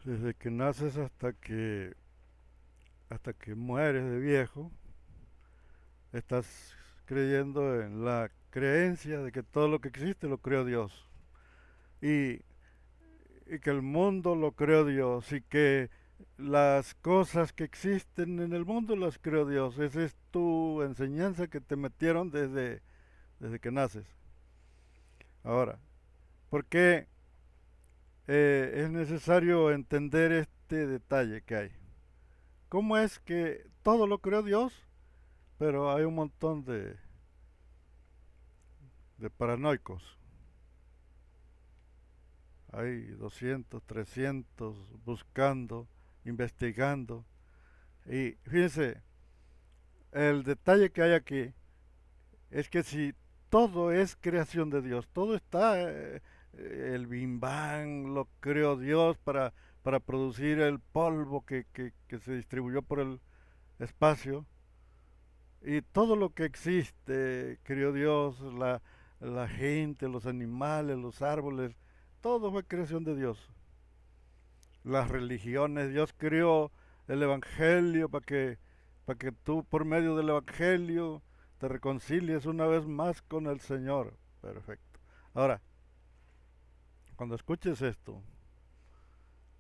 Desde que naces hasta que mueres de viejo, estás creyendo en la creencia de que todo lo que existe lo creó Dios. Y, y que el mundo lo creó Dios. Y que las cosas que existen en el mundo las creó Dios. Esa es tu enseñanza que te metieron desde que naces. Ahora, ¿por qué es necesario entender este detalle que hay? ¿Cómo es que todo lo creó Dios, pero hay un montón de paranoicos? Hay 200, 300 buscando, investigando. Y fíjense, el detalle que hay aquí es que si todo es creación de Dios, todo está, el Big Bang lo creó Dios para producir el polvo que se distribuyó por el espacio, y todo lo que existe creó Dios, la gente, los animales, los árboles, todo fue creación de Dios. Las religiones, Dios creó el Evangelio para que tú por medio del Evangelio te reconcilies una vez más con el Señor. Perfecto. Ahora, cuando escuches esto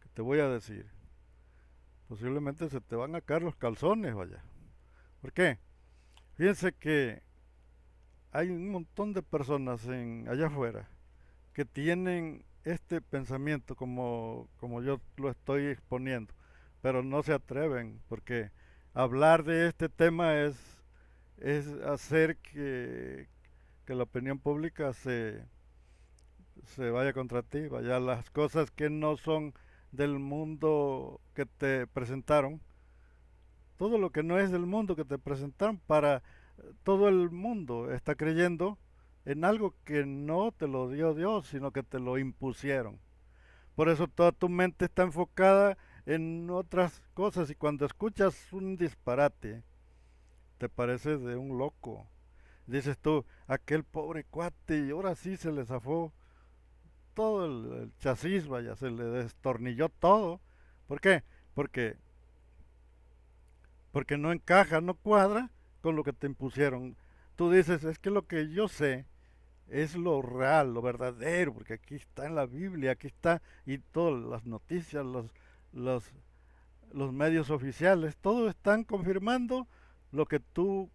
que te voy a decir, posiblemente se te van a caer los calzones, vaya. ¿Por qué? Fíjense que hay un montón de personas allá afuera que tienen este pensamiento como yo lo estoy exponiendo, pero no se atreven porque hablar de este tema es hacer que la opinión pública se vaya contra ti, vaya las cosas que no son del mundo que te presentaron, todo lo que no es del mundo que te presentaron, para todo el mundo está creyendo en algo que no te lo dio Dios, sino que te lo impusieron. Por eso toda tu mente está enfocada en otras cosas, y cuando escuchas un disparate, te pareces de un loco. Dices tú, aquel pobre cuate, y ahora sí se le zafó todo el chasis, vaya, se le destornilló todo. ¿Por qué? Porque, porque no encaja, no cuadra con lo que te impusieron. Tú dices, es que lo que yo sé es lo real, lo verdadero, porque aquí está en la Biblia, aquí está, y todas las noticias, los, los medios oficiales, todos están confirmando lo que tú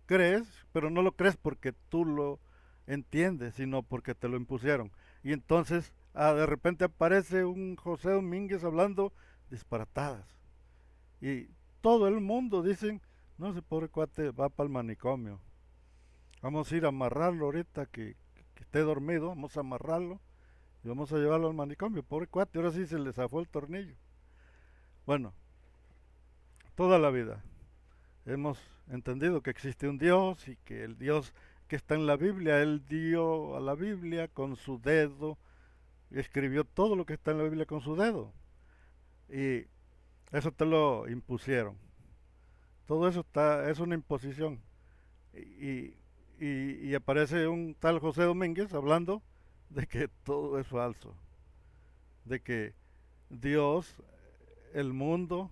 crees, pero no lo crees porque tú lo entiendes, sino porque te lo impusieron. Y entonces, de repente aparece un José Domínguez hablando disparatadas. Y todo el mundo dicen, no, ese pobre cuate va para el manicomio. Vamos a ir a amarrarlo ahorita que esté dormido, vamos a amarrarlo y vamos a llevarlo al manicomio. Pobre cuate, ahora sí se le zafó el tornillo. Bueno, toda la vida hemos entendido que existe un Dios, y que el Dios que está en la Biblia, Él dio a la Biblia con su dedo, escribió todo lo que está en la Biblia con su dedo. Y eso te lo impusieron. Todo eso es una imposición. Y, y aparece un tal José Domínguez hablando de que todo es falso, de que Dios, el mundo,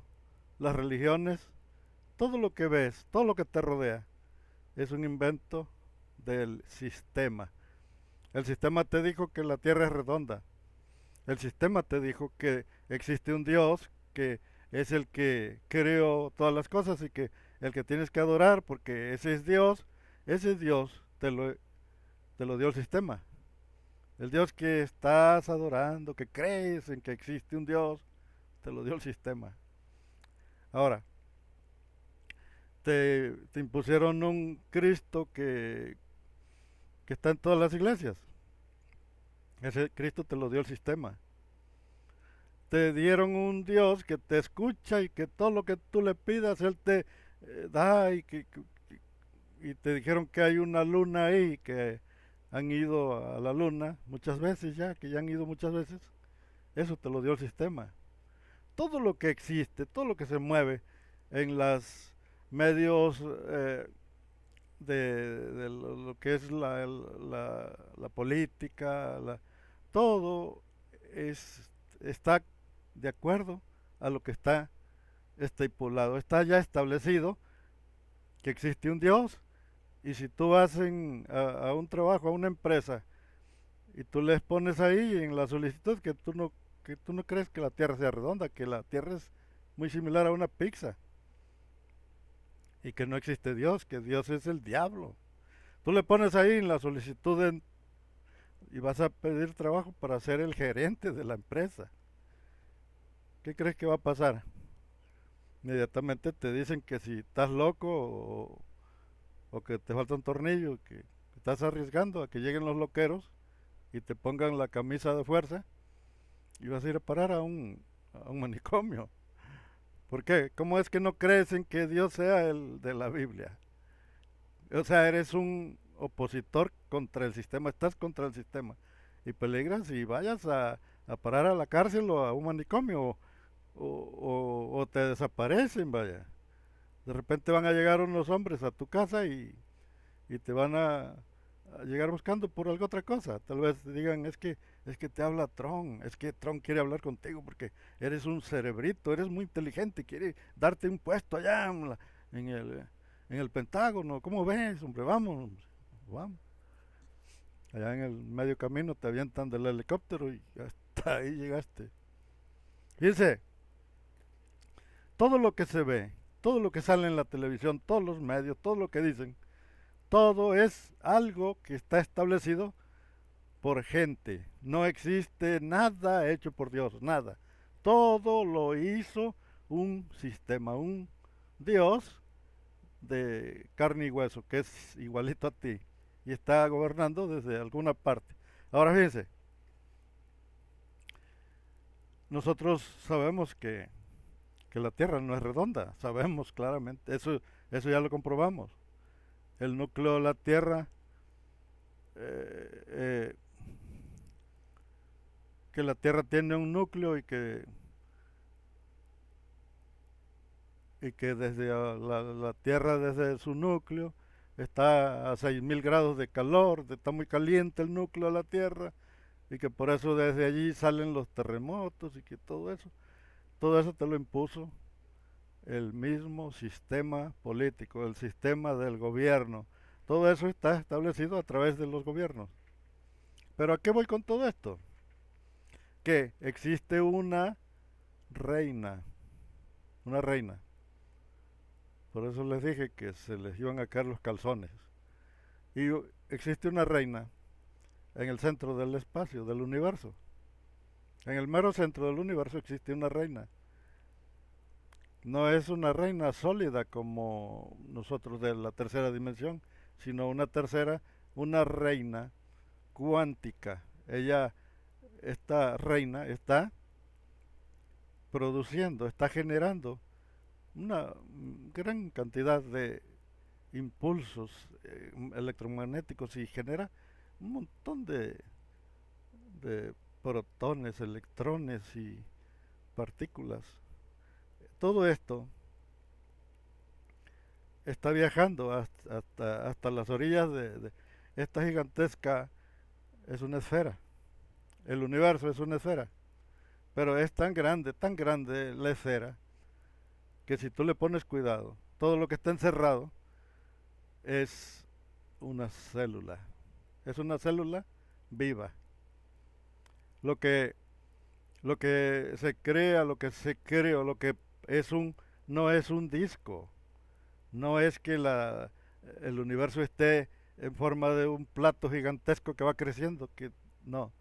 las religiones, todo lo que ves, todo lo que te rodea, es un invento del sistema. El sistema te dijo que la Tierra es redonda. El sistema te dijo que existe un Dios que es el que creó todas las cosas, y que el que tienes que adorar porque ese Dios te lo dio el sistema. El Dios que estás adorando, que crees en que existe un Dios, te lo dio el sistema. Ahora, te impusieron un Cristo que está en todas las iglesias. Ese Cristo te lo dio el sistema. Te dieron un Dios que te escucha y que todo lo que tú le pidas, Él te da, y te dijeron que hay una luna ahí, que han ido a la luna muchas veces ya, que ya han ido muchas veces. Eso te lo dio el sistema. Todo lo que existe, todo lo que se mueve en los medios, de lo que es la política, todo está de acuerdo a lo que está estipulado. Está ya establecido que existe un Dios, y si tú vas a un trabajo, a una empresa, y tú les pones ahí en la solicitud que tú no crees que la Tierra sea redonda, que la Tierra es muy similar a una pizza, y que no existe Dios, que Dios es el diablo. Tú le pones ahí en la solicitud y vas a pedir trabajo para ser el gerente de la empresa. ¿Qué crees que va a pasar? Inmediatamente te dicen que si estás loco o que te falta un tornillo, que estás arriesgando a que lleguen los loqueros y te pongan la camisa de fuerza y vas a ir a parar a un manicomio. ¿Por qué? ¿Cómo es que no crees en que Dios sea el de la Biblia? O sea, eres un opositor contra el sistema, estás contra el sistema y peligras y vayas a parar a la cárcel o a un manicomio o te desaparecen, vaya. De repente van a llegar unos hombres a tu casa y te van a llegar buscando por alguna otra cosa. Tal vez digan, es que te habla Tron, es que Tron quiere hablar contigo porque eres un cerebrito, eres muy inteligente, quiere darte un puesto allá en en el Pentágono. ¿Cómo ves, hombre? Vamos, vamos. Allá en el medio camino te avientan del helicóptero y hasta ahí llegaste. Fíjense, todo lo que se ve, todo lo que sale en la televisión, todos los medios, todo lo que dicen, todo es algo que está establecido por gente. No existe nada hecho por Dios, nada. Todo lo hizo un sistema, un Dios de carne y hueso, que es igualito a ti y está gobernando desde alguna parte. Ahora fíjense, nosotros sabemos que la Tierra no es redonda, sabemos claramente, eso ya lo comprobamos. El núcleo de la Tierra, eh, eh, que la Tierra tiene un núcleo y que desde la Tierra, desde su núcleo, está a 6000 grados de calor, está muy caliente el núcleo de la Tierra, y que por eso desde allí salen los terremotos y que todo eso te lo impuso el mismo sistema político, el sistema del gobierno. Todo eso está establecido a través de los gobiernos. Pero ¿a qué voy con todo esto? Que existe reina, una reina. Por eso les dije que se les iban a caer los calzones. Y existe una reina en el centro del espacio, del universo. En el mero centro del universo existe una reina. No es una reina sólida como nosotros de la tercera dimensión, sino una reina cuántica. Esta reina, está produciendo, está generando una gran cantidad de impulsos electromagnéticos y genera un montón de protones, electrones y partículas. Todo esto está viajando hasta las orillas de esta gigantesca, es una esfera. El universo es una esfera. Pero es tan grande la esfera, que si tú le pones cuidado, todo lo que está encerrado es una célula. Es una célula viva. Lo que, lo que se crea, lo que se creó, lo que es no es un disco. No es que el universo esté en forma de un plato gigantesco que va creciendo, que no,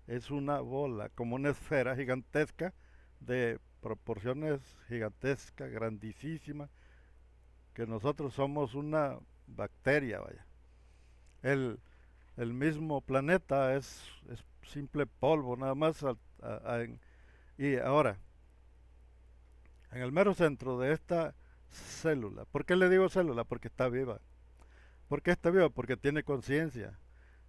es una bola, como una esfera gigantesca de proporciones gigantescas, grandísimas, que nosotros somos una bacteria, vaya. El, el mismo planeta es simple polvo, nada más. Y ahora, en el mero centro de esta célula, ¿por qué le digo célula? Porque está viva. ¿Por qué está viva? Porque tiene conciencia.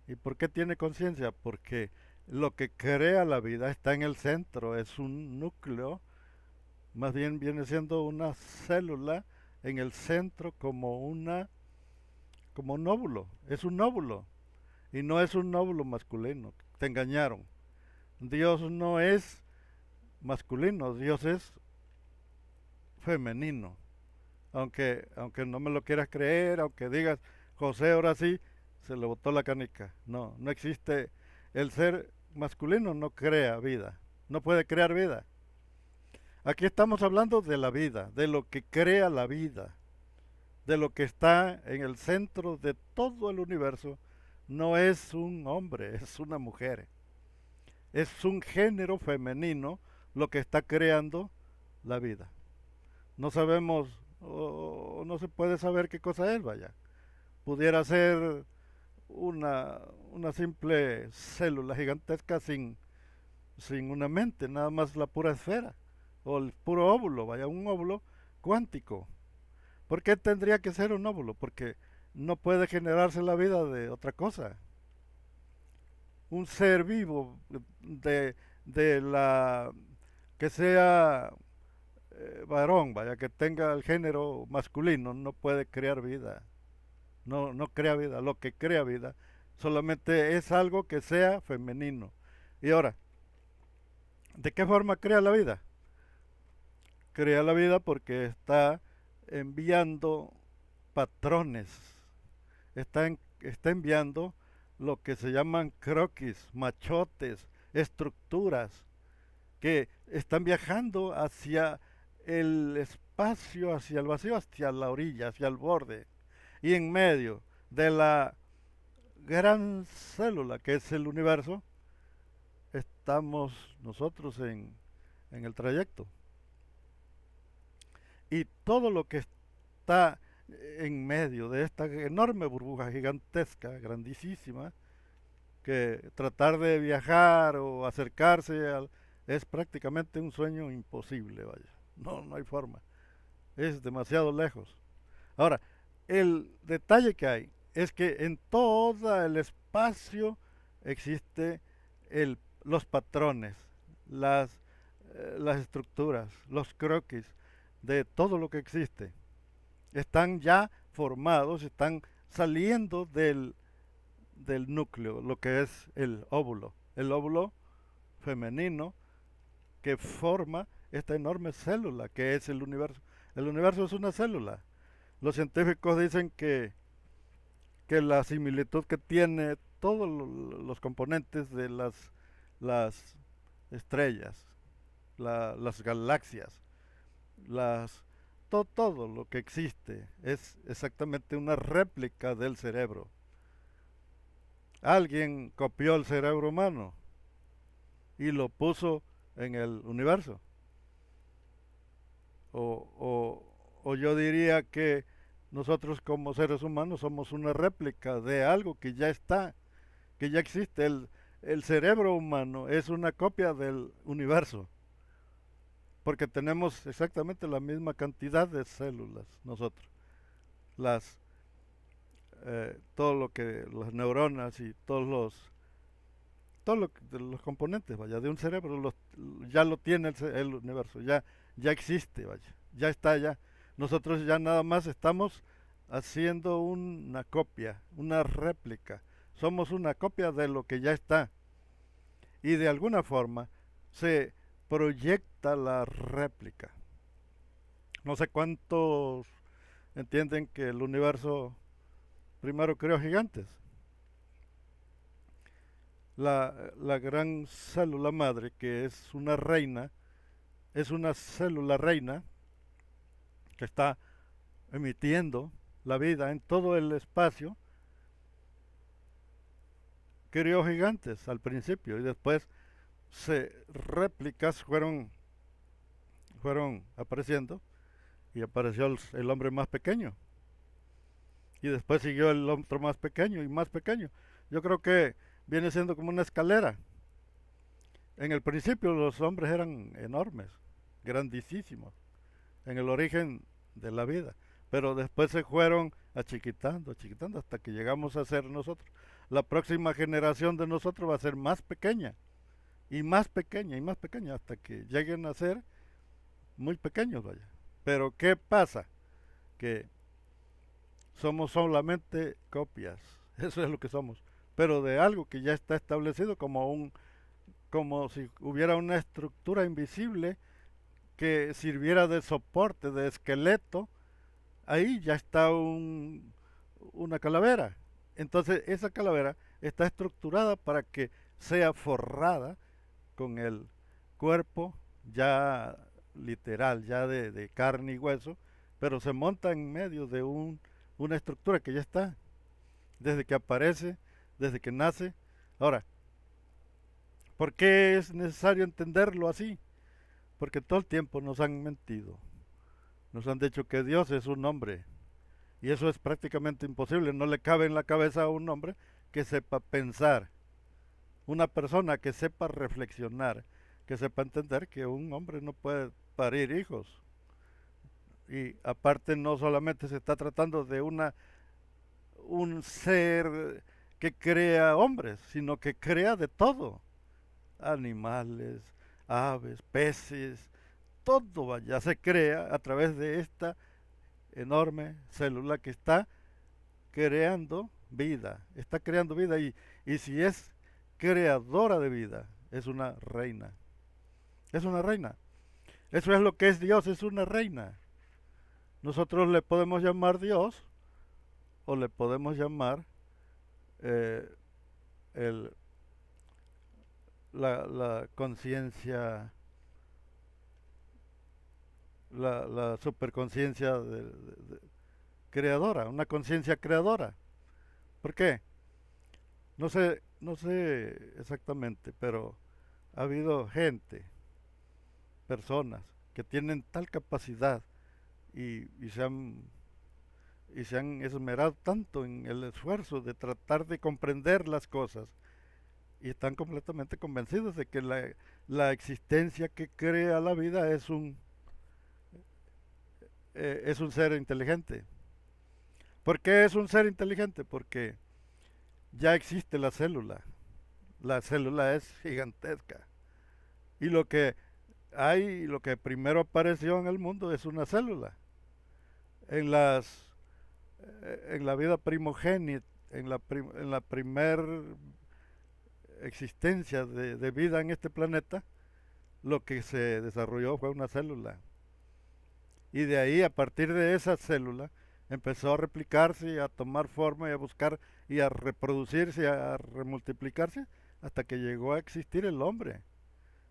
¿Y por qué tiene conciencia? Porque lo que crea la vida está en el centro, es un núcleo, más bien viene siendo una célula en el centro como un óvulo, es un óvulo y no es un óvulo masculino, te engañaron. Dios no es masculino, Dios es femenino. Aunque no me lo quieras creer, aunque digas, José ahora sí, se le botó la canica. No, no existe. El ser masculino no crea vida, no puede crear vida. Aquí estamos hablando de la vida, de lo que crea la vida, de lo que está en el centro de todo el universo. No es un hombre, es una mujer. Es un género femenino lo que está creando la vida. No sabemos o no se puede saber qué cosa es, vaya. Pudiera ser una, una simple célula gigantesca sin una mente, nada más la pura esfera, o el puro óvulo, vaya, un óvulo cuántico. ¿Por qué tendría que ser un óvulo? Porque no puede generarse la vida de otra cosa. Un ser vivo de, de la que sea varón, vaya, que tenga el género masculino, no puede crear vida. No, no crea vida. Lo que crea vida solamente es algo que sea femenino. Y ahora, ¿de qué forma crea la vida? Crea la vida porque está enviando patrones, está enviando lo que se llaman croquis, machotes, estructuras, que están viajando hacia el espacio, hacia el vacío, hacia la orilla, hacia el borde. Y en medio de la gran célula que es el universo, estamos nosotros en el trayecto. Y todo lo que está en medio de esta enorme burbuja gigantesca, grandísima, que tratar de viajar o acercarse es prácticamente un sueño imposible, vaya. No, no hay forma. Es demasiado lejos. Ahora, el detalle que hay es que en todo el espacio existe los patrones, las, las estructuras, los croquis de todo lo que existe. Están ya formados, están saliendo del núcleo, lo que es el óvulo femenino que forma esta enorme célula que es el universo. El universo es una célula. Los científicos dicen que la similitud que tiene todos los componentes de las estrellas, las galaxias, las, todo lo que existe es exactamente una réplica del cerebro. Alguien copió el cerebro humano y lo puso en el universo. O yo diría que nosotros como seres humanos somos una réplica de algo que ya está, que ya existe. El cerebro humano es una copia del universo, porque tenemos exactamente la misma cantidad de células nosotros. Las, todo lo que, las neuronas y los componentes, vaya, de un cerebro, ya lo tiene el universo, ya existe, vaya, ya está ya. Nosotros ya nada más estamos haciendo una copia, una réplica. Somos una copia de lo que ya está. Y de alguna forma se proyecta la réplica. No sé cuántos entienden que el universo primero creó gigantes. La gran célula madre, que es una reina, es una célula reina que está emitiendo la vida en todo el espacio, crió gigantes al principio y después réplicas fueron apareciendo y apareció el hombre más pequeño y después siguió el otro más pequeño y más pequeño. Yo creo que viene siendo como una escalera. En el principio los hombres eran enormes, grandísimos, en el origen de la vida, pero después se fueron achiquitando, achiquitando hasta que llegamos a ser nosotros. La próxima generación de nosotros va a ser más pequeña y más pequeña y más pequeña hasta que lleguen a ser muy pequeños, vaya. Pero ¿qué pasa? Que somos solamente copias, eso es lo que somos, pero de algo que ya está establecido como como si hubiera una estructura invisible que sirviera de soporte, de esqueleto. Ahí ya está una calavera. Entonces esa calavera está estructurada para que sea forrada con el cuerpo ya literal, ya de carne y hueso, pero se monta en medio de una estructura que ya está, desde que aparece, desde que nace. Ahora, ¿por qué es necesario entenderlo así? Porque todo el tiempo nos han mentido. Nos han dicho que Dios es un hombre. Y eso es prácticamente imposible. No le cabe en la cabeza a un hombre que sepa pensar. Una persona que sepa reflexionar, que sepa entender que un hombre no puede parir hijos. Y aparte no solamente se está tratando de un ser que crea hombres, sino que crea de todo. Animales, aves, peces, todo vaya, se crea a través de esta enorme célula que está está creando vida y si es creadora de vida, es una reina, es una reina. Eso es lo que es Dios, es una reina. Nosotros le podemos llamar Dios o le podemos llamar eh, el, la conciencia, la superconciencia creadora, una conciencia creadora. ¿Por qué? No sé exactamente, pero ha habido gente, personas, que tienen tal capacidad y se han esmerado tanto en el esfuerzo de tratar de comprender las cosas y están completamente convencidos de que la existencia que crea la vida es un ser inteligente. ¿Por qué es un ser inteligente? Porque ya existe la célula. La célula es gigantesca. Y lo que primero apareció en el mundo es una célula. En la vida primogénita, en la primer existencia de vida en este planeta, lo que se desarrolló fue una célula. Y de ahí, a partir de esa célula, empezó a replicarse y a tomar forma y a buscar y a reproducirse y a remultiplicarse hasta que llegó a existir el hombre.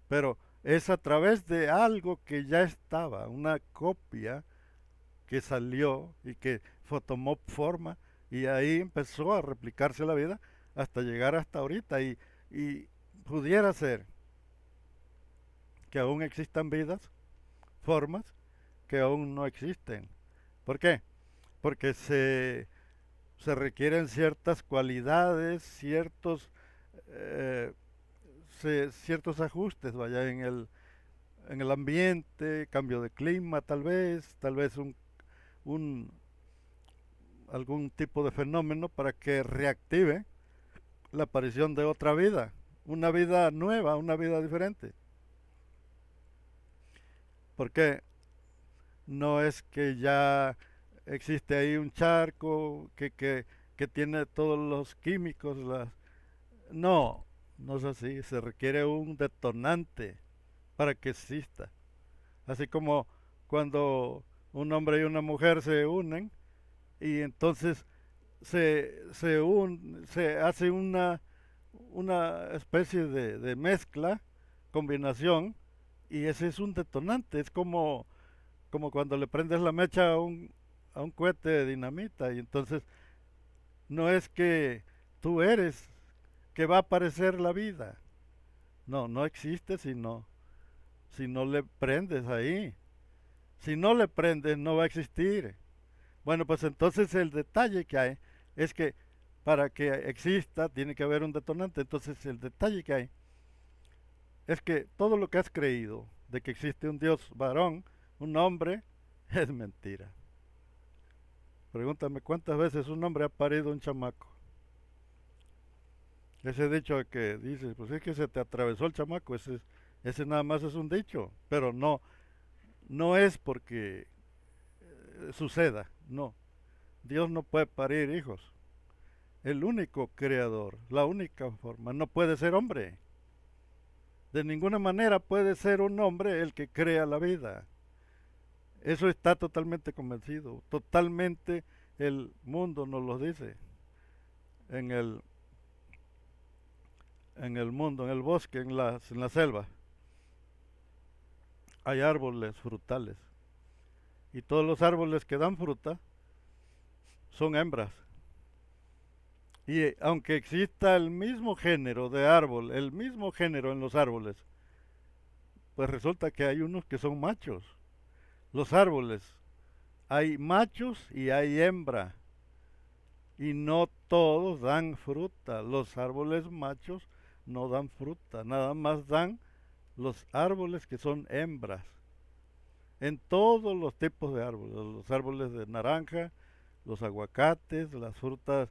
Pero es a través de algo que ya estaba, una copia que salió y que tomó forma y ahí empezó a replicarse la vida hasta llegar hasta ahorita y pudiera ser que aún existan vidas, formas que aún no existen. ¿Por qué? Porque se requieren ciertas cualidades, eh, ciertos ajustes, vaya, en el ambiente, cambio de clima tal vez un, algún tipo de fenómeno para que reactive la aparición de otra vida, una vida nueva, una vida diferente. Porque no es que ya existe ahí un charco que tiene todos los químicos, no, no es así, se requiere un detonante para que exista. Así como cuando un hombre y una mujer se unen y entonces se hace una especie de mezcla, combinación, y ese es un detonante. Es como cuando le prendes la mecha a un cohete de dinamita, y entonces no es que tú eres que va a aparecer la vida. No, no existe si no le prendes ahí. Si no le prendes, no va a existir. Bueno, pues entonces el detalle que hay es que para que exista tiene que haber un detonante. Entonces el detalle que hay es que todo lo que has creído de que existe un Dios varón, un hombre, es mentira. Pregúntame cuántas veces un hombre ha parido un chamaco. Ese dicho que dices, pues es que se te atravesó el chamaco, ese nada más es un dicho, pero no es porque suceda, no. Dios no puede parir hijos. El único creador, la única forma, no puede ser hombre. De ninguna manera puede ser un hombre el que crea la vida. Eso está totalmente convencido. Totalmente el mundo nos lo dice. En el, en el mundo, en el bosque, en la selva, hay árboles frutales. Y todos los árboles que dan fruta son hembras. Y aunque exista el mismo género de árbol, el mismo género en los árboles, pues resulta que hay unos que son machos. Los árboles, hay machos y hay hembra. Y no todos dan fruta. Los árboles machos no dan fruta, nada más dan los árboles que son hembras. En todos los tipos de árboles, los árboles de naranja, los aguacates, las frutas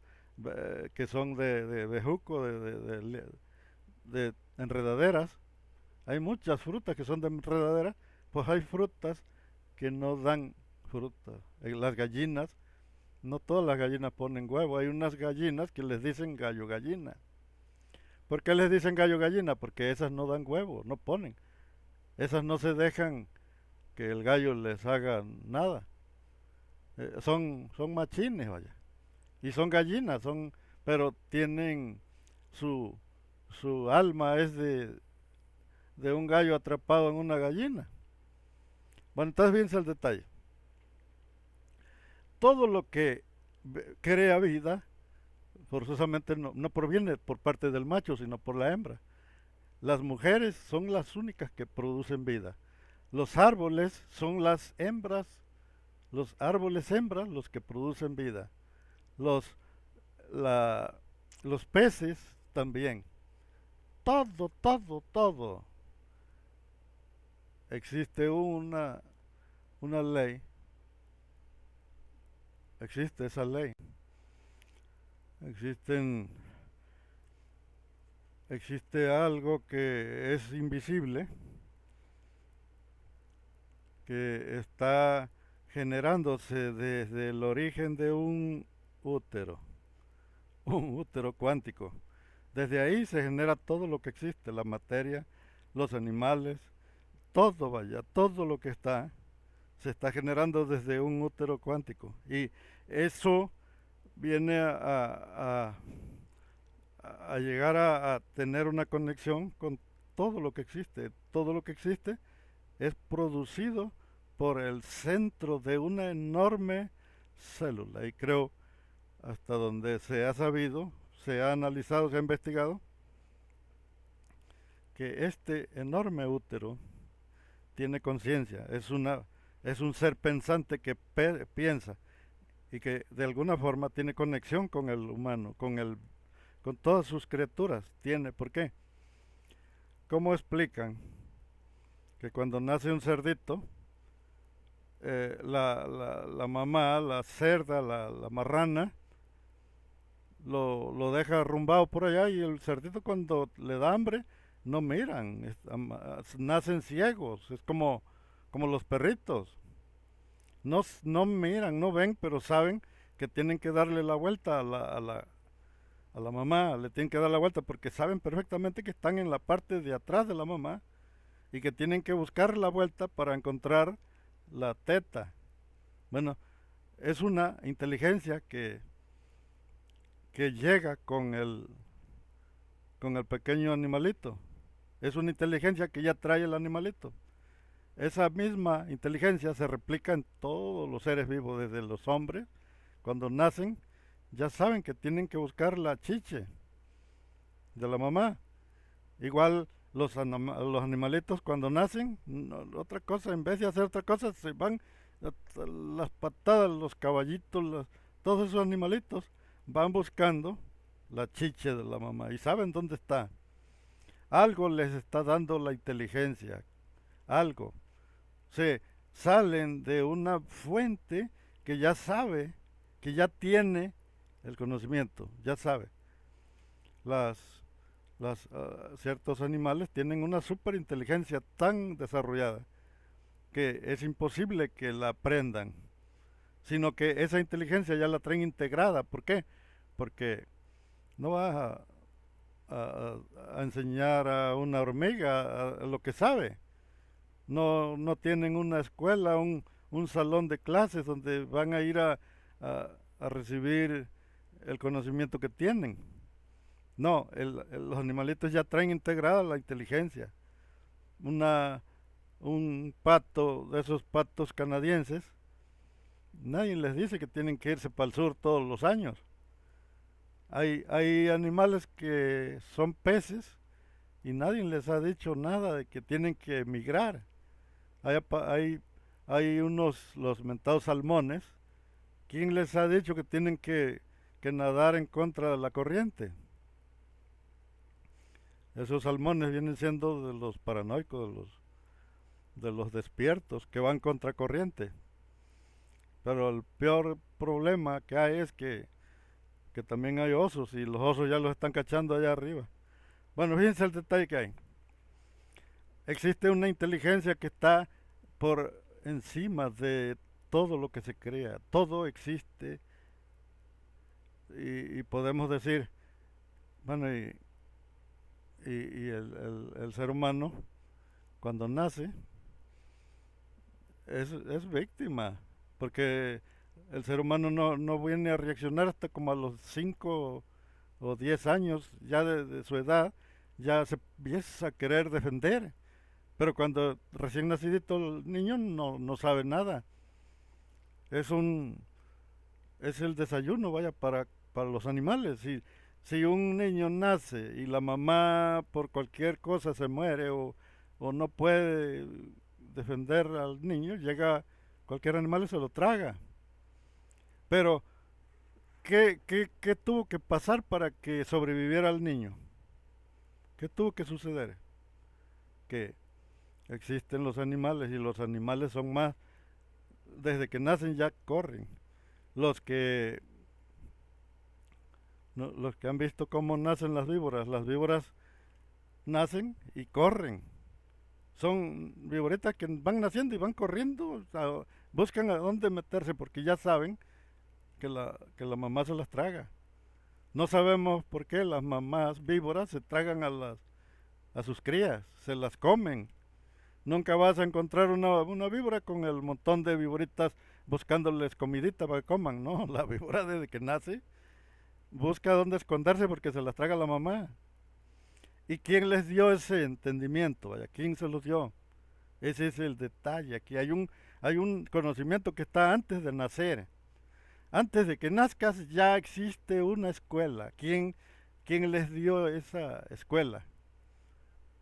que son de bejuco, de enredaderas. Hay muchas frutas que son de enredaderas, pues hay frutas que no dan fruta. Las gallinas, no todas las gallinas ponen huevo, hay unas gallinas que les dicen gallo gallina. ¿Por qué les dicen gallo gallina? Porque esas no dan huevo, no ponen. Esas no se dejan que el gallo les haga nada. Son machines, vaya. Y son gallinas, pero tienen su, su alma es de un gallo atrapado en una gallina. Bueno, entonces fíjense el detalle. Todo lo que crea vida, forzosamente no proviene por parte del macho, sino por la hembra. Las mujeres son las únicas que producen vida. Los árboles son las hembras, los árboles hembras los que producen vida. Los, la, los peces también. Todo, todo, todo. Existe una ley, existe esa ley. Existen, existe algo que es invisible, que está generándose desde el origen de un útero cuántico. Desde ahí se genera todo lo que existe, la materia, los animales, todo vaya, todo lo que se está generando desde un útero cuántico. Y eso viene a llegar a tener una conexión con todo lo que existe. Todo lo que existe es producido por el centro de una enorme célula. Y creo, hasta donde se ha sabido, se ha analizado, se ha investigado, que este enorme útero tiene conciencia, es un ser pensante que piensa y que de alguna forma tiene conexión con el humano, con todas sus criaturas. Tiene, ¿por qué? ¿Cómo explican que cuando nace un cerdito, la mamá, la cerda, la marrana, lo deja arrumbado por allá y el cerdito cuando le da hambre no miran, nacen ciegos, es como los perritos, no miran, no ven, pero saben que tienen que darle la vuelta a la mamá, le tienen que dar la vuelta porque saben perfectamente que están en la parte de atrás de la mamá y que tienen que buscar la vuelta para encontrar la teta. Bueno, es una inteligencia que llega con el pequeño animalito. Es una inteligencia que ya trae el animalito. Esa misma inteligencia se replica en todos los seres vivos, desde los hombres, cuando nacen, ya saben que tienen que buscar la chiche de la mamá. Igual los animalitos cuando nacen, otra cosa, en vez de hacer otra cosa, se van las patadas, los caballitos, todos esos animalitos van buscando la chiche de la mamá y saben dónde está. Algo les está dando la inteligencia, algo. Se salen de una fuente que ya sabe, que ya tiene el conocimiento, ya sabe. Las, ciertos animales tienen una superinteligencia tan desarrollada que es imposible que la aprendan, sino que esa inteligencia ya la traen integrada. ¿Por qué? Porque no vas a enseñar a una hormiga a lo que sabe. No tienen una escuela, un salón de clases donde van a ir a recibir el conocimiento que tienen. No, los animalitos ya traen integrada la inteligencia. Una, un pato de esos patos canadienses, nadie les dice que tienen que irse para el sur todos los años. Hay animales que son peces y nadie les ha dicho nada de que tienen que emigrar. Hay unos, los mentados salmones. ¿Quién les ha dicho que tienen que nadar en contra de la corriente? Esos salmones vienen siendo de los paranoicos, de los despiertos, que van contra corriente. Pero el peor problema que hay es que también hay osos y los osos ya los están cachando allá arriba. Bueno, fíjense el detalle que hay. Existe una inteligencia que está por encima de todo lo que se crea. Todo existe y podemos decir, bueno, y el ser humano cuando nace es víctima, porque el ser humano no viene a reaccionar hasta como a los 5 o 10 años ya de su edad, ya se empieza a querer defender. Pero cuando recién nacidito el niño no sabe nada. Es un es el desayuno, vaya, para los animales. Si un niño nace y la mamá por cualquier cosa se muere o no puede defender al niño, llega cualquier animal y se lo traga. Pero, ¿qué tuvo que pasar para que sobreviviera el niño? ¿Qué tuvo que suceder? Que existen los animales y los animales son más, desde que nacen ya corren. Los que, no, los que han visto cómo nacen las víboras nacen y corren. Son víboritas que van naciendo y van corriendo, o sea, buscan a dónde meterse porque ya saben que la mamá se las traga. No sabemos por qué las mamás víboras se tragan a sus crías, se las comen. Nunca vas a encontrar una víbora con el montón de víboritas buscándoles comidita para que coman. No, la víbora desde que nace busca dónde esconderse porque se las traga la mamá. ¿Y quién les dio ese entendimiento? Vaya, ¿quién se los dio? Ese es el detalle. Aquí hay un conocimiento que está antes de nacer. Antes de que nazcas ya existe una escuela. ¿Quién les dio esa escuela?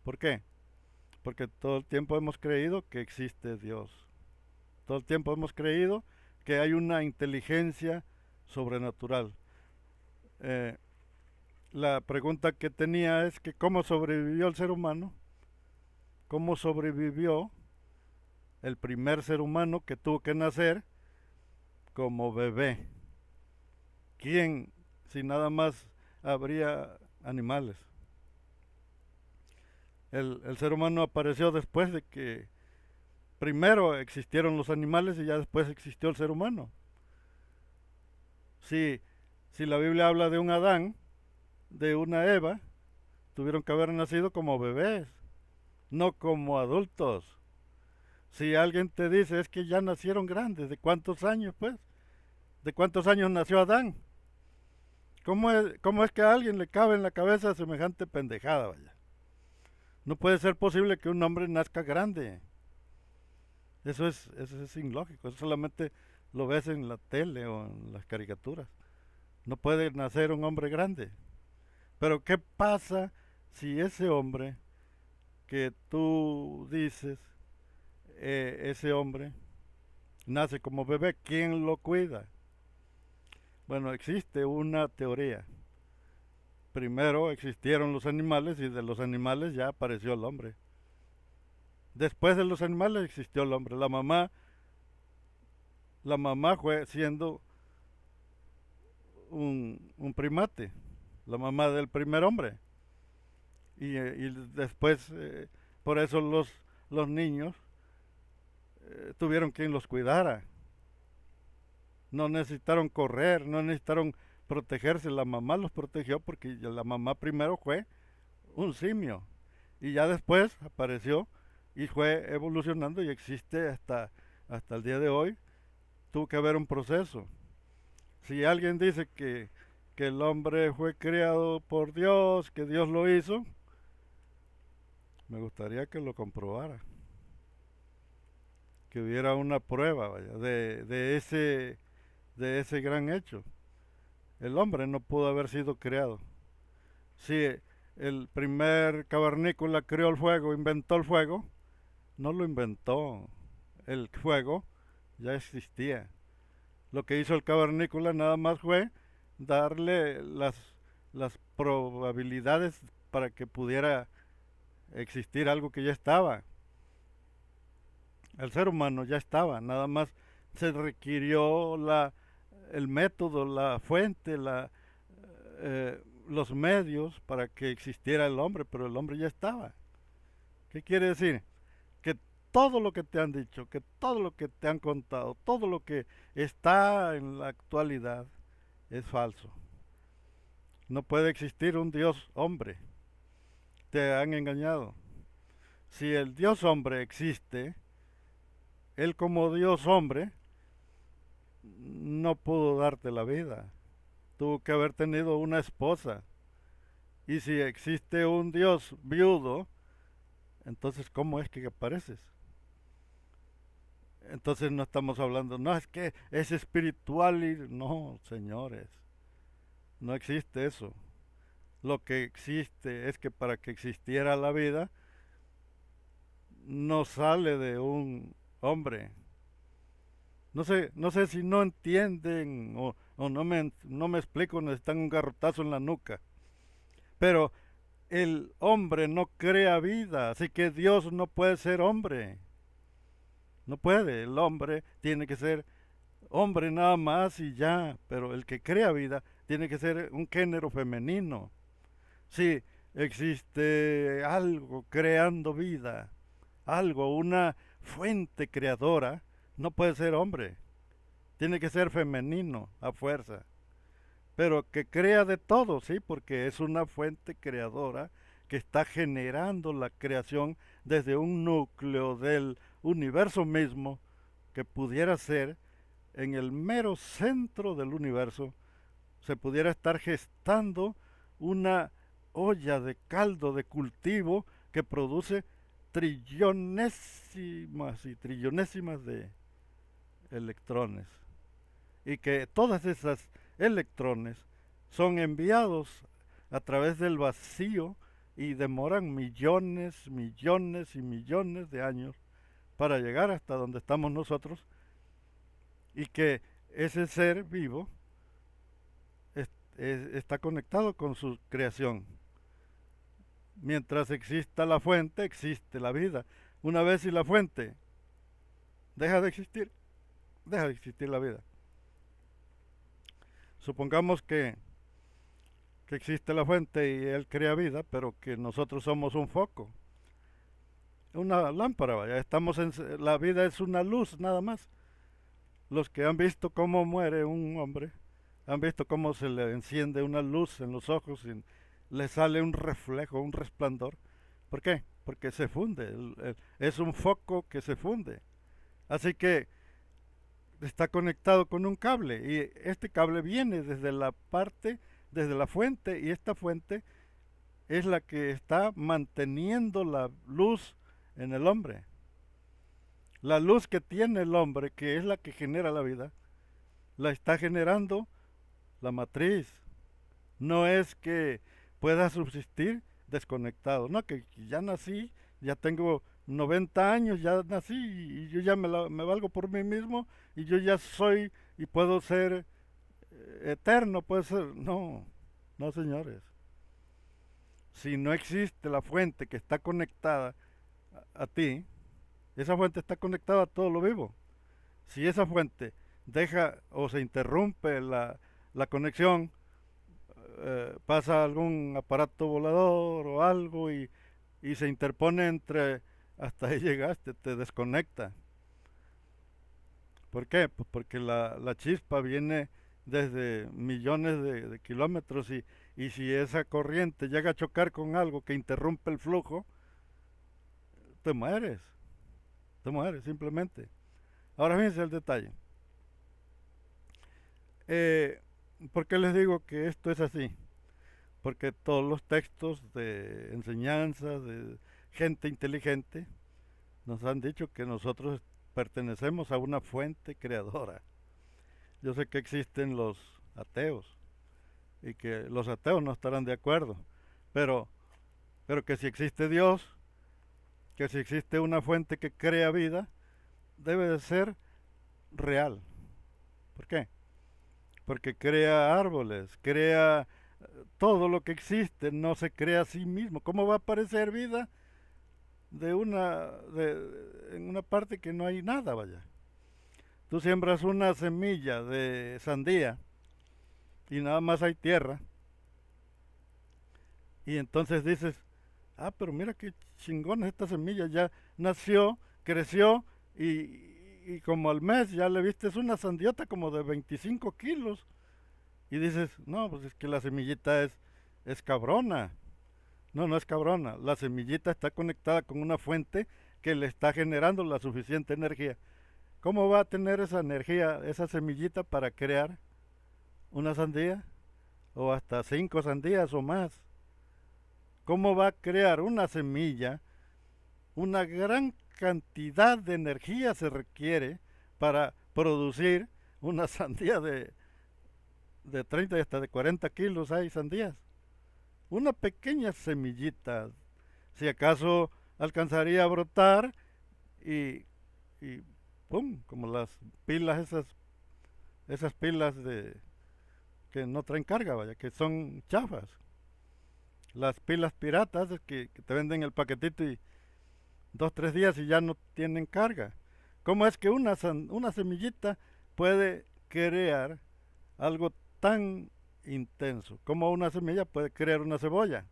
¿Por qué? Porque todo el tiempo hemos creído que existe Dios. Todo el tiempo hemos creído que hay una inteligencia sobrenatural. Eh, la pregunta que tenía es que cómo sobrevivió el ser humano, cómo sobrevivió el primer ser humano que tuvo que nacer como bebé. ¿Quién, si nada más habría animales? El ser humano apareció después de que primero existieron los animales y ya después existió el ser humano. Si, si la Biblia habla de un Adán, de una Eva, tuvieron que haber nacido como bebés, no como adultos. Si alguien te dice es que ya nacieron grandes, ¿de cuántos años pues? ¿De cuántos años nació Adán? Cómo es que a alguien le cabe en la cabeza semejante pendejada, vaya? No puede ser posible que un hombre nazca grande. Eso es ilógico, eso solamente lo ves en la tele o en las caricaturas. No puede nacer un hombre grande. Pero ¿qué pasa si ese hombre que tú dices, ese hombre, nace como bebé? ¿Quién lo cuida? Bueno, existe una teoría. Primero existieron los animales y de los animales ya apareció el hombre. Después de los animales existió el hombre. La mamá fue siendo un primate, la mamá del primer hombre. Y después, por eso los niños tuvieron quien los cuidara. No necesitaron correr, no necesitaron protegerse. La mamá los protegió porque la mamá primero fue un simio. Y ya después apareció y fue evolucionando y existe hasta el día de hoy. Tuvo que haber un proceso. Si alguien dice que el hombre fue creado por Dios, que Dios lo hizo, me gustaría que lo comprobara, que hubiera una prueba, vaya, de ese gran hecho. El hombre no pudo haber sido creado. Si el primer cavernícola creó el fuego, inventó el fuego, no lo inventó. El fuego ya existía. Lo que hizo el cavernícola nada más fue darle las probabilidades para que pudiera existir algo que ya estaba. El ser humano ya estaba, nada más se requirió el método, la fuente, los medios para que existiera el hombre, pero el hombre ya estaba. ¿Qué quiere decir? Que todo lo que te han dicho, que todo lo que te han contado, todo lo que está en la actualidad es falso. No puede existir un Dios hombre. Te han engañado. Si el Dios hombre existe, él como Dios hombre no pudo darte la vida. Tuvo que haber tenido una esposa. Y si existe un Dios viudo, entonces ¿cómo es que apareces? Entonces no estamos hablando, no, es que es espiritual y no, señores, no existe eso. Lo que existe es que para que existiera la vida, no sale de un hombre. No sé si no entienden o no me explico, necesitan un garrotazo en la nuca. Pero el hombre no crea vida, así que Dios no puede ser hombre. No puede, el hombre tiene que ser hombre nada más y ya, pero el que crea vida tiene que ser un género femenino. Si existe algo creando vida, algo, una fuente creadora, no puede ser hombre, tiene que ser femenino a fuerza, pero que crea de todo, sí, porque es una fuente creadora que está generando la creación desde un núcleo del universo mismo que pudiera ser en el mero centro del universo, se pudiera estar gestando una olla de caldo de cultivo que produce trillonésimas y trillonésimas de electrones. Y que todas esas electrones son enviados a través del vacío y demoran millones, millones y millones de años para llegar hasta donde estamos nosotros, y que ese ser vivo está conectado con su creación. Mientras exista la fuente, existe la vida. Una vez si la fuente deja de existir la vida. Supongamos que existe la fuente y él crea vida, pero que nosotros somos un foco, una lámpara, vaya. La vida es una luz nada más. Los que han visto cómo muere un hombre, han visto cómo se le enciende una luz en los ojos y le sale un reflejo, un resplandor. ¿Por qué? Porque se funde, es un foco que se funde. Así que está conectado con un cable y este cable viene desde la fuente, y esta fuente es la que está manteniendo la luz en el hombre. La luz que tiene el hombre, que es la que genera la vida, la está generando la matriz. No es que pueda subsistir desconectado. No, que ya nací, ya tengo 90 años, ya nací y yo ya me valgo por mí mismo y yo ya soy y puedo ser eterno, puede ser. No, no, señores. Si no existe la fuente que está conectada a ti, esa fuente está conectada a todo lo vivo. Si esa fuente deja o se interrumpe la conexión, pasa algún aparato volador o algo y se interpone entre, hasta ahí llegaste, te desconecta. ¿Por qué? Pues porque la chispa viene desde millones de kilómetros Y si esa corriente llega a chocar con algo que interrumpe el flujo, te mueres. Te mueres simplemente. Ahora fíjense el detalle. Eh, ¿Por qué les digo que esto es así? Porque todos los textos de enseñanza de gente inteligente nos han dicho que nosotros pertenecemos a una fuente creadora. Yo sé que existen los ateos y que los ateos no estarán de acuerdo, pero, pero que si existe Dios, que si existe una fuente que crea vida, debe de ser real. ¿Por qué? Porque crea árboles, crea todo lo que existe, no se crea a sí mismo. ¿Cómo va a aparecer vida en una parte que no hay nada, vaya? Tú siembras una semilla de sandía y nada más hay tierra y entonces dices, ah, pero mira qué chingón esta semilla, ya nació, creció y como al mes ya le viste una sandiota como de 25 kilos y dices, no, pues es que la semillita es cabrona. No, no es cabrona. La semillita está conectada con una fuente que le está generando la suficiente energía. ¿Cómo va a tener esa energía, esa semillita para crear una sandía? O hasta 5 sandías o más. ¿Cómo va a crear una semilla? Una gran cantidad de energía se requiere para producir una sandía de 30 y hasta de 40 kilos hay sandías. Una pequeña semillita, si acaso alcanzaría a brotar y, y ¡pum! Como las pilas esas pilas que no traen carga, vaya, que son chafas. Las pilas piratas que te venden el paquetito y 2, 3 días y ya no tienen carga. ¿Cómo es que una semillita puede crear algo tan intenso? ¿Cómo una semilla puede crear una cebolla?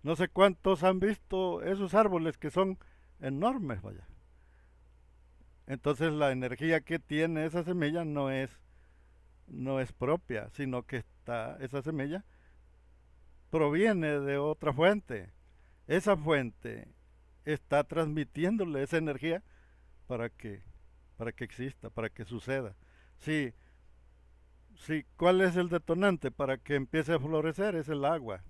No sé cuántos han visto esos árboles que son enormes, vaya. Entonces la energía que tiene esa semilla no es propia, sino que esa semilla proviene de otra fuente. Esa fuente está transmitiéndole esa energía para que, para que exista, para que suceda. Sí, sí, ¿cuál es el detonante para que empiece a florecer? Es el agua.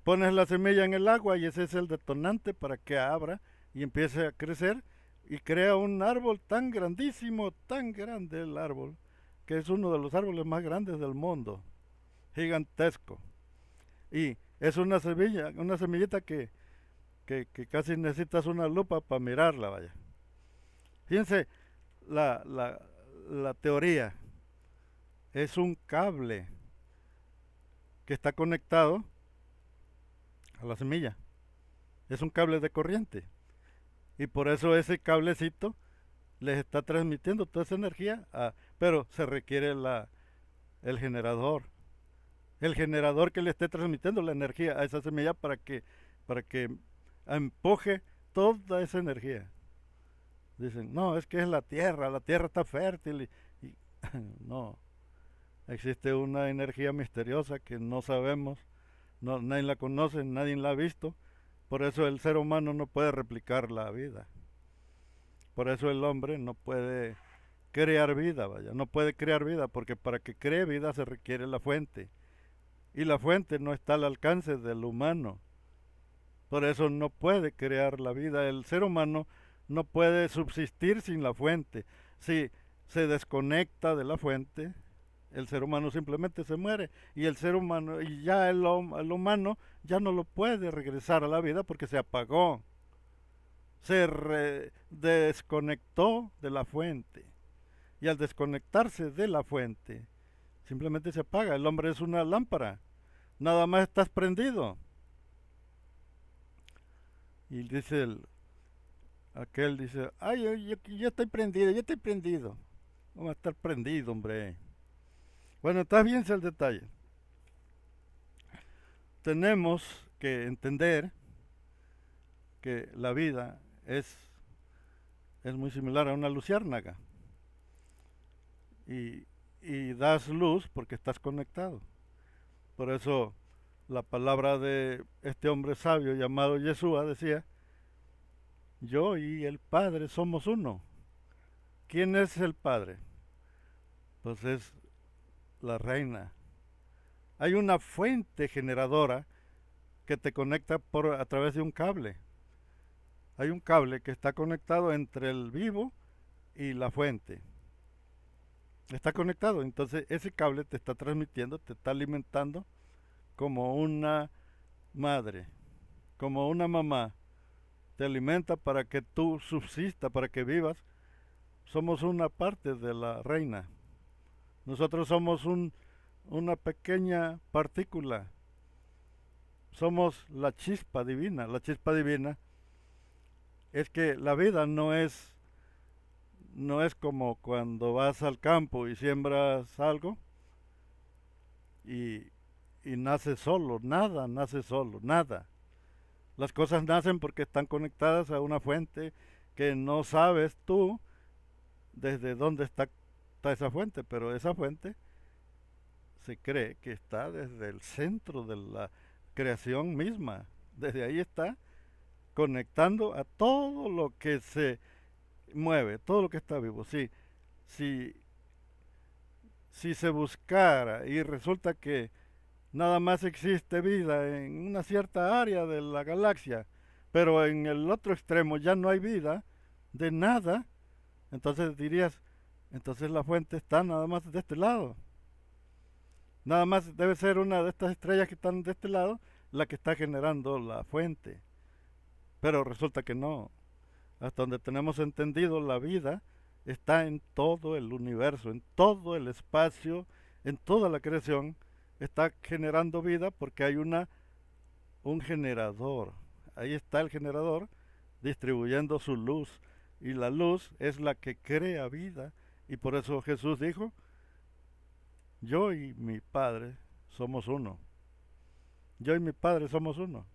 Pones la semilla en el agua y ese es el detonante para que abra y empiece a crecer y crea un árbol tan grandísimo, tan grande el árbol, que es uno de los árboles más grandes del mundo, gigantesco. Y es una semillita que casi necesitas una lupa para mirarla, vaya. Fíjense, la, la, la teoría es un cable que está conectado a la semilla. Es un cable de corriente. Y por eso ese cablecito les está transmitiendo toda esa energía, pero se requiere el generador. El generador que le esté transmitiendo la energía a esa semilla para que empuje toda esa energía. Dicen, no, es que es la tierra está fértil y no, existe una energía misteriosa que no sabemos, no, nadie la conoce, nadie la ha visto, por eso el ser humano no puede replicar la vida, por eso el hombre no puede crear vida, vaya, no puede crear vida, porque para que cree vida se requiere la fuente, y la fuente no está al alcance del humano, por eso no puede crear la vida, el ser humano no puede subsistir sin la fuente, si se desconecta de la fuente, el ser humano simplemente se muere y el ser humano y ya el humano ya no lo puede regresar a la vida porque se apagó, desconectó de la fuente y al desconectarse de la fuente simplemente se apaga. El hombre es una lámpara, nada más estás prendido. Y dice aquel dice, ay, yo estoy prendido, yo estoy prendido. Vamos a estar prendido, hombre. Bueno, está bien el detalle. Tenemos que entender que la vida es muy similar a una luciérnaga. Y das luz porque estás conectado. Por eso la palabra de este hombre sabio llamado Yeshua decía, yo y el Padre somos uno. ¿Quién es el Padre? Pues es la reina. Hay una fuente generadora que te conecta a través de un cable. Hay un cable que está conectado entre el vivo y la fuente. Está conectado, entonces ese cable te está transmitiendo, te está alimentando como una madre, como una mamá. Te alimenta para que tú subsistas, para que vivas. Somos una parte de la reina. Nosotros somos una pequeña partícula. Somos la chispa divina. La chispa divina es que la vida no es como cuando vas al campo y siembras algo y, y nace solo, nada nace solo, nada. Las cosas nacen porque están conectadas a una fuente que no sabes tú desde dónde está esa fuente, pero esa fuente se cree que está desde el centro de la creación misma. Desde ahí está conectando a todo lo que se mueve, todo lo que está vivo. Si, si se buscara y resulta que nada más existe vida en una cierta área de la galaxia, pero en el otro extremo ya no hay vida de nada, entonces dirías, entonces la fuente está nada más de este lado. Nada más debe ser una de estas estrellas que están de este lado la que está generando la fuente. Pero resulta que no. Hasta donde tenemos entendido, la vida está en todo el universo, en todo el espacio, en toda la creación. Está generando vida porque hay un generador. Ahí está el generador distribuyendo su luz. Y la luz es la que crea vida. Y por eso Jesús dijo, yo y mi Padre somos uno. Yo y mi Padre somos uno.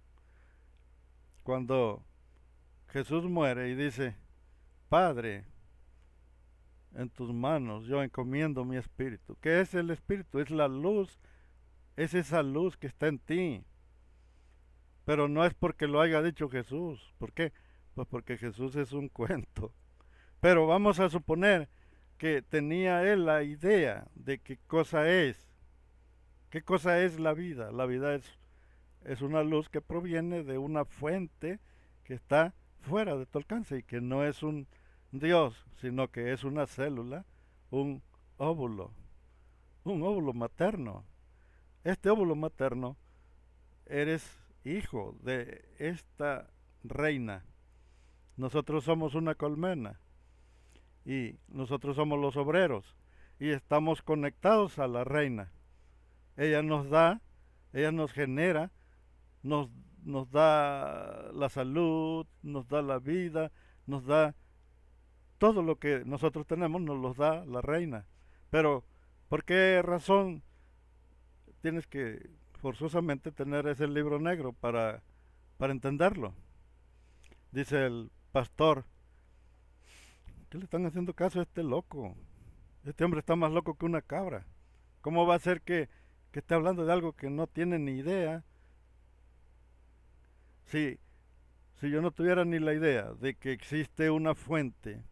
Cuando Jesús muere y dice, Padre, en tus manos yo encomiendo mi espíritu. ¿Qué es el espíritu? Es la luz, es esa luz que está en ti. Pero no es porque lo haya dicho Jesús. ¿Por qué? Pues porque Jesús es un cuento. Pero vamos a suponer que tenía él la idea de qué cosa es. ¿Qué cosa es la vida? La vida es una luz que proviene de una fuente que está fuera de tu alcance y que no es un Dios, sino que es una célula, un óvulo, un óvulo materno. Este óvulo materno eres hijo de esta reina. Nosotros somos una colmena y nosotros somos los obreros y estamos conectados a la reina. Ella nos da, ella nos genera, nos, nos da la salud, nos da la vida, nos da todo lo que nosotros tenemos, nos los da la reina. Pero, ¿por qué razón tienes que forzosamente tener ese libro negro para entenderlo? Dice el pastor, ¿qué le están haciendo caso a este loco? Este hombre está más loco que una cabra. ¿Cómo va a ser que esté hablando de algo que no tiene ni idea? Si, si yo no tuviera ni la idea de que existe una fuente,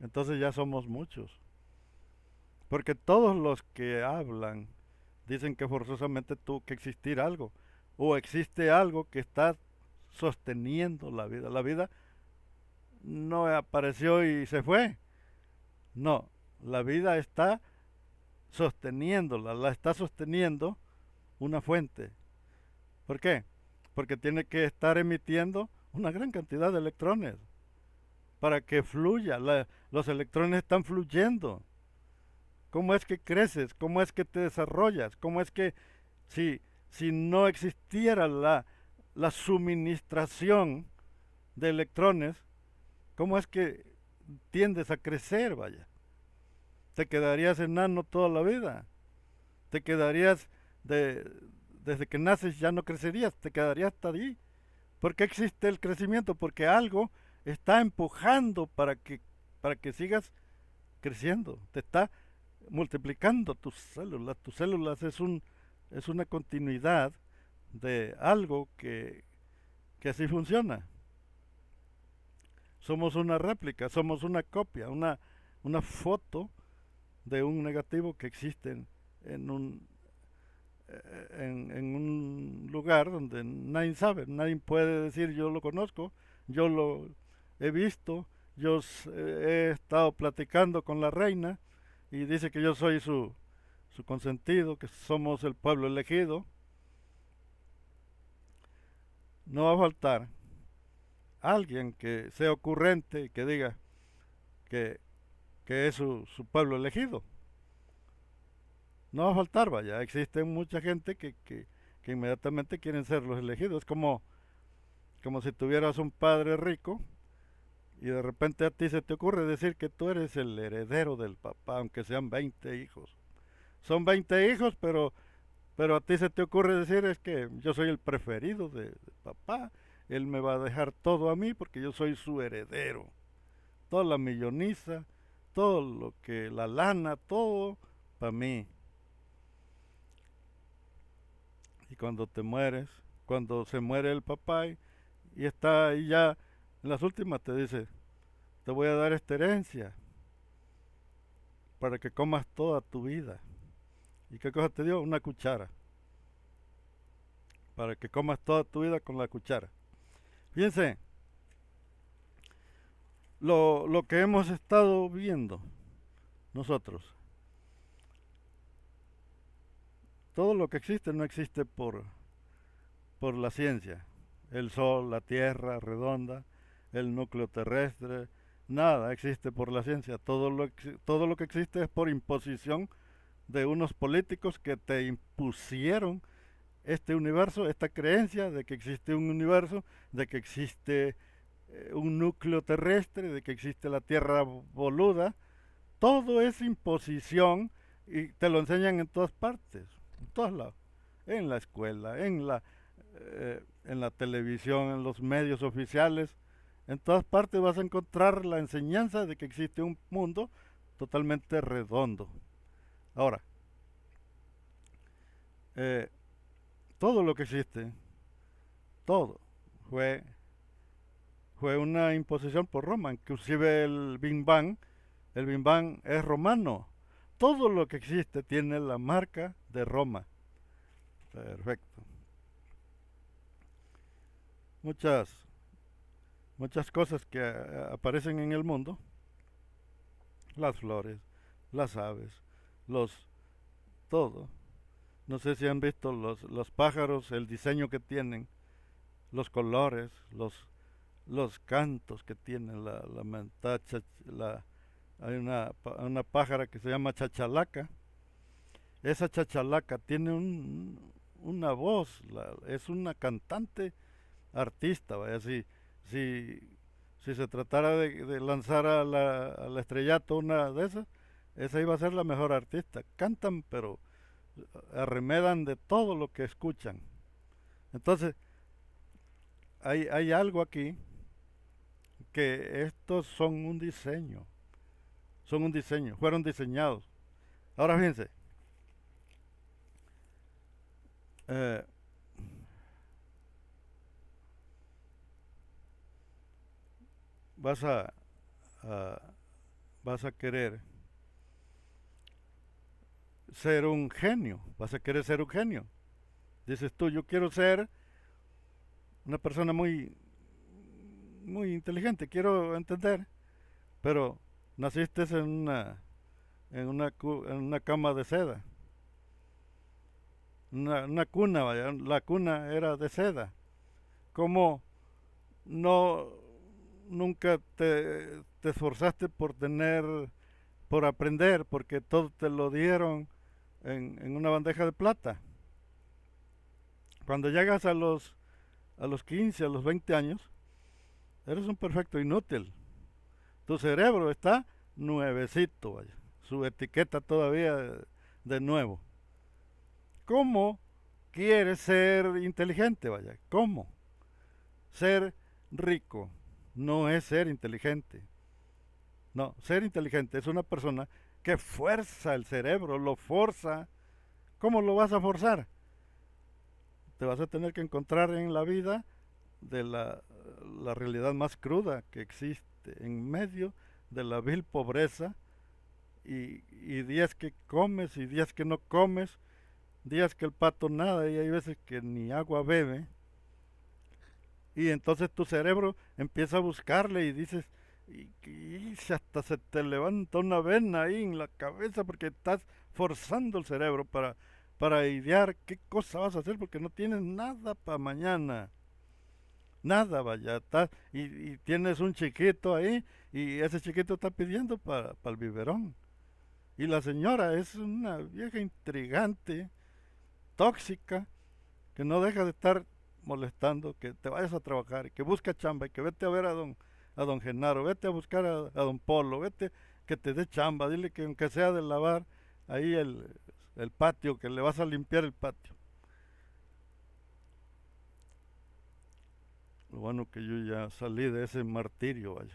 entonces ya somos muchos. Porque todos los que hablan dicen que forzosamente tuvo que existir algo. O existe algo que está sosteniendo la vida. La vida no apareció y se fue. No, la vida está sosteniéndola, la está sosteniendo una fuente. ¿Por qué? Porque tiene que estar emitiendo una gran cantidad de electrones para que fluya. Los electrones están fluyendo. ¿Cómo es que creces? ¿Cómo es que te desarrollas? ¿Cómo es que si no existiera la suministración de electrones, cómo es que tiendes a crecer, vaya? Te quedarías enano toda la vida. Te quedarías desde que naces ya no crecerías, te quedarías hasta ahí. ¿Por qué existe el crecimiento? Porque algo está empujando para que sigas creciendo. Te está multiplicando tus células. Tus células es es una continuidad de algo que así funciona. Somos una réplica, somos una copia, una foto de un negativo que existe en un, en un lugar donde nadie sabe, nadie puede decir yo lo conozco, yo lo he visto, he estado platicando con la reina y dice que yo soy su consentido, que somos el pueblo elegido. No va a faltar alguien que sea ocurrente y que diga que, que es su pueblo elegido. No va a faltar, vaya. Existe mucha gente que inmediatamente quieren ser los elegidos. Es como si tuvieras un padre rico y de repente a ti se te ocurre decir que tú eres el heredero del papá, aunque sean 20 hijos. Son 20 hijos, pero a ti se te ocurre decir es que yo soy el preferido de papá. Él me va a dejar todo a mí porque yo soy su heredero. Toda la milloniza, todo lo que, la lana, todo para mí. Y cuando te mueres, cuando se muere el papá y está ahí ya en las últimas, te dice, te voy a dar esta herencia para que comas toda tu vida. ¿Y qué cosa te dio? Una cuchara. Para que comas toda tu vida con la cuchara. Fíjense, lo que hemos estado viendo nosotros, todo lo que existe no existe por la ciencia. El sol, la tierra redonda, el núcleo terrestre, nada existe por la ciencia. Todo lo que existe es por imposición de unos políticos que te impusieron este universo, esta creencia de que existe un universo, de que existe un núcleo terrestre, de que existe la tierra boluda. Todo es imposición y te lo enseñan en todas partes, en todos lados, en la escuela, en la televisión, en los medios oficiales. En todas partes vas a encontrar la enseñanza de que existe un mundo totalmente redondo. Ahora, eh, todo lo que existe, todo, fue, fue una imposición por Roma, inclusive el Big Bang es romano. Todo lo que existe tiene la marca de Roma. Perfecto. Muchas, muchas cosas que aparecen en el mundo, las flores, las aves, los, todo. No sé si han visto los pájaros, el diseño que tienen, los colores, los cantos que tienen, hay una pájara que se llama chachalaca. Esa chachalaca tiene una voz, es una cantante artista, vaya, si, si se tratara de lanzar al estrellato una de esas, esa iba a ser la mejor artista. Cantan, pero arremedan de todo lo que escuchan. Entonces, hay algo aquí que estos son un diseño, fueron diseñados. Ahora fíjense, eh, vas a, vas a querer ser un genio, vas a querer ser un genio. Dices tú, yo quiero ser una persona muy inteligente, quiero entender, pero naciste en una cama de seda, una cuna, vaya, la cuna era de seda. ¿Cómo no nunca te esforzaste por aprender, porque todo te lo dieron en una bandeja de plata? Cuando llegas a los 15, a los 20 años, eres un perfecto inútil. Tu cerebro está nuevecito, vaya. Su etiqueta todavía de nuevo. ¿Cómo quieres ser inteligente, vaya? ¿Cómo? Ser rico no es ser inteligente. No, ser inteligente es una persona que fuerza el cerebro, lo forza. ¿Cómo lo vas a forzar? te vas a tener que encontrar en la vida de la realidad más cruda que existe, en medio de la vil pobreza y días que comes y días que no comes, días que el pato nada y hay veces que ni agua bebe. Y entonces tu cerebro empieza a buscarle y dices, y hasta se te levanta una vena ahí en la cabeza porque estás forzando el cerebro para idear qué cosa vas a hacer porque no tienes nada para mañana. Nada, vaya, y tienes un chiquito ahí y ese chiquito está pidiendo para el biberón. Y la señora es una vieja intrigante, tóxica, que no deja de estar molestando, que te vayas a trabajar, que busca chamba, y que vete a ver a don Genaro, vete a buscar a don Polo, vete que te dé chamba, dile que aunque sea de lavar ahí el patio, que le vas a limpiar el patio. Lo bueno que yo ya salí de ese martirio, vaya.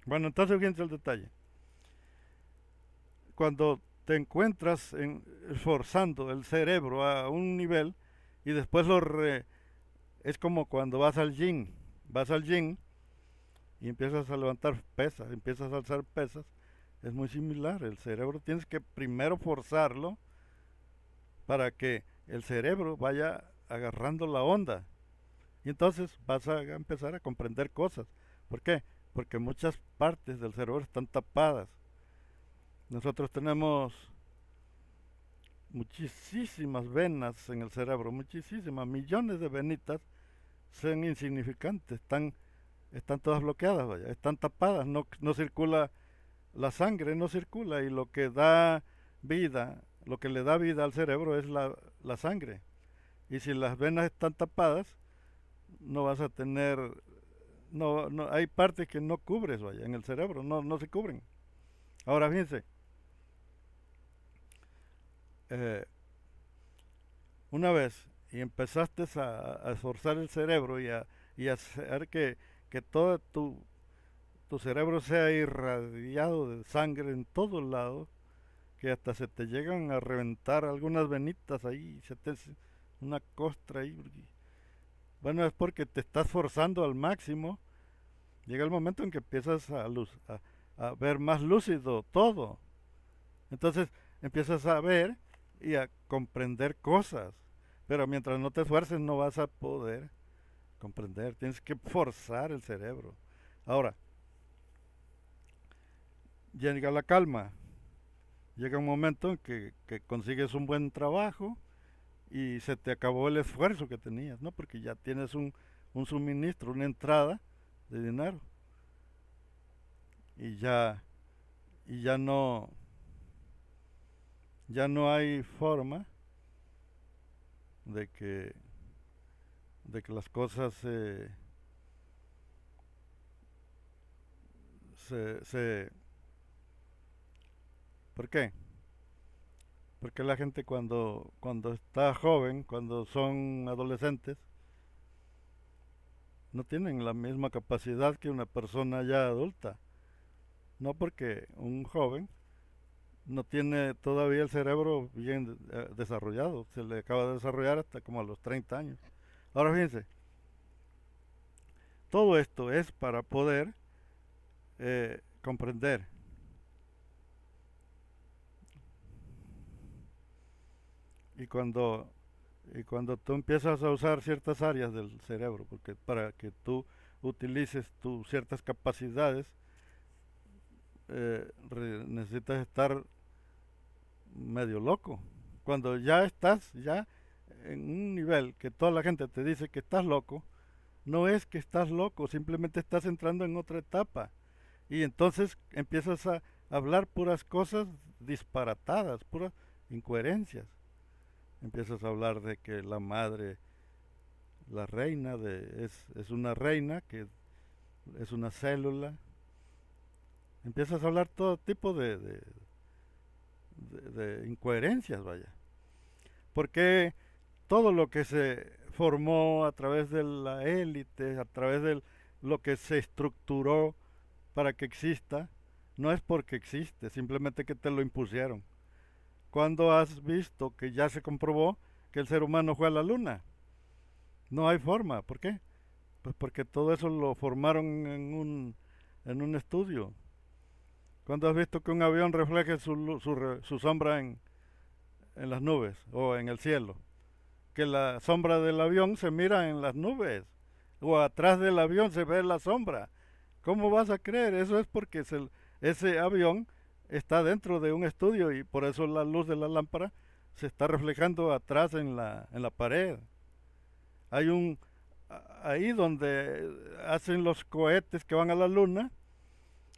Bueno, entonces fíjense el detalle. Cuando te encuentras esforzando el cerebro a un nivel y después es como cuando vas al gym y empiezas a levantar pesas, empiezas a alzar pesas, es muy similar. El cerebro tienes que primero forzarlo para que el cerebro vaya agarrando la onda. Y entonces vas a empezar a comprender cosas. ¿Por qué? Porque muchas partes del cerebro están tapadas. Nosotros tenemos muchísimas venas en el cerebro, muchísimas, millones de venitas, son insignificantes, están todas bloqueadas, vaya, están tapadas, no circula la sangre, no circula y lo que da vida, lo que le da vida al cerebro es la sangre. Y si las venas están tapadas, no vas a tener, no, hay partes que no cubres, vaya, en el cerebro, no se cubren. Ahora fíjense, eh, una vez y empezaste a esforzar el cerebro y a hacer que todo tu cerebro sea irradiado de sangre en todos lados, que hasta se te llegan a reventar algunas venitas ahí, una costra ahí. Bueno, es porque te estás forzando al máximo. Llega el momento en que empiezas a ver más lúcido todo. Entonces empiezas a ver y a comprender cosas. Pero mientras no te esfuerces no vas a poder comprender. Tienes que forzar el cerebro. Ahora, llega la calma. Llega un momento en que consigues un buen trabajo y se te acabó el esfuerzo que tenías, ¿no? Porque ya tienes un suministro, una entrada de dinero. Y y ya no hay forma de que, de que las cosas se... ¿Por qué? Porque la gente cuando está joven, cuando son adolescentes, no tienen la misma capacidad que una persona ya adulta. No porque un joven no tiene todavía el cerebro bien desarrollado, se le acaba de desarrollar hasta como a los 30 años. Ahora fíjense, todo esto es para poder comprender. Y y cuando tú empiezas a usar ciertas áreas del cerebro, porque para que tú utilices tus ciertas capacidades, necesitas estar medio loco. Cuando ya estás ya en un nivel que toda la gente te dice que estás loco, no es que estás loco, simplemente estás entrando en otra etapa. Y entonces empiezas a hablar puras cosas disparatadas, puras incoherencias. Empiezas a hablar de que la madre, la reina, es una reina, que es una célula. Empiezas a hablar todo tipo de incoherencias, vaya. Porque todo lo que se formó a través de la élite, a través de lo que se estructuró para que exista, no es porque existe, simplemente que te lo impusieron. Cuando has visto que ya se comprobó que el ser humano fue a la luna. No hay forma. ¿Por qué? Pues porque todo eso lo formaron en un estudio. ¿Cuándo has visto que un avión refleje su sombra en las nubes o en el cielo? Que la sombra del avión se mira en las nubes o atrás del avión se ve la sombra. ¿Cómo vas a creer? Eso es porque ese avión está dentro de un estudio y por eso la luz de la lámpara se está reflejando atrás en la pared. Hay ahí donde hacen los cohetes que van a la luna,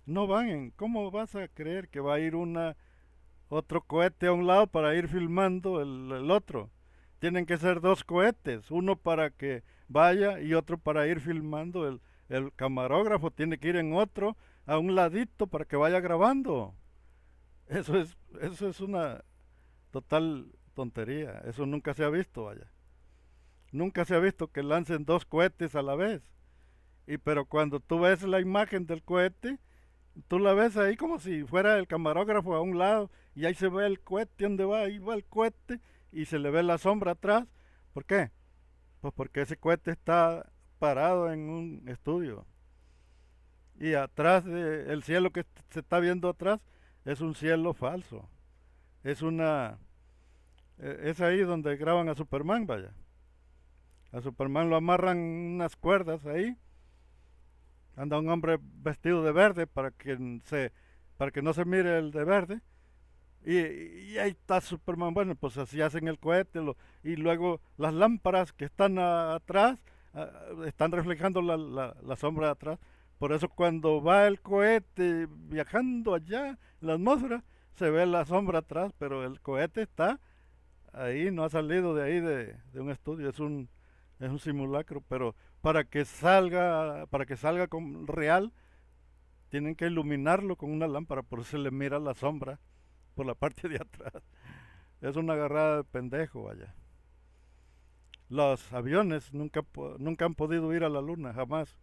no van ¿cómo vas a creer que va a ir otro cohete a un lado para ir filmando el otro? Tienen que ser dos cohetes, uno para que vaya y otro para ir filmando. El camarógrafo tiene que ir en otro a un ladito para que vaya grabando. Eso es una total tontería. Eso nunca se ha visto, vaya. Nunca se ha visto que lancen dos cohetes a la vez. Pero cuando tú ves la imagen del cohete, tú la ves ahí como si fuera el camarógrafo a un lado y ahí se ve el cohete, ¿dónde va? Ahí va el cohete y se le ve la sombra atrás. ¿Por qué? Pues porque ese cohete está parado en un estudio. Y atrás el cielo que se está viendo atrás es un cielo falso. Es es ahí donde graban a Superman, vaya. A Superman lo amarran unas cuerdas ahí. Anda un hombre vestido de verde para que no se mire el de verde. Y ahí está Superman. Bueno, pues así hacen el cohete. Y luego las lámparas que están atrás están reflejando la sombra de atrás. Por eso cuando va el cohete viajando allá en la atmósfera, se ve la sombra atrás, pero el cohete está ahí, no ha salido de ahí de un estudio, es un simulacro, pero para que salga real, tienen que iluminarlo con una lámpara, por eso se le mira la sombra por la parte de atrás. Es una agarrada de pendejo, vaya. Los aviones nunca han podido ir a la luna, jamás.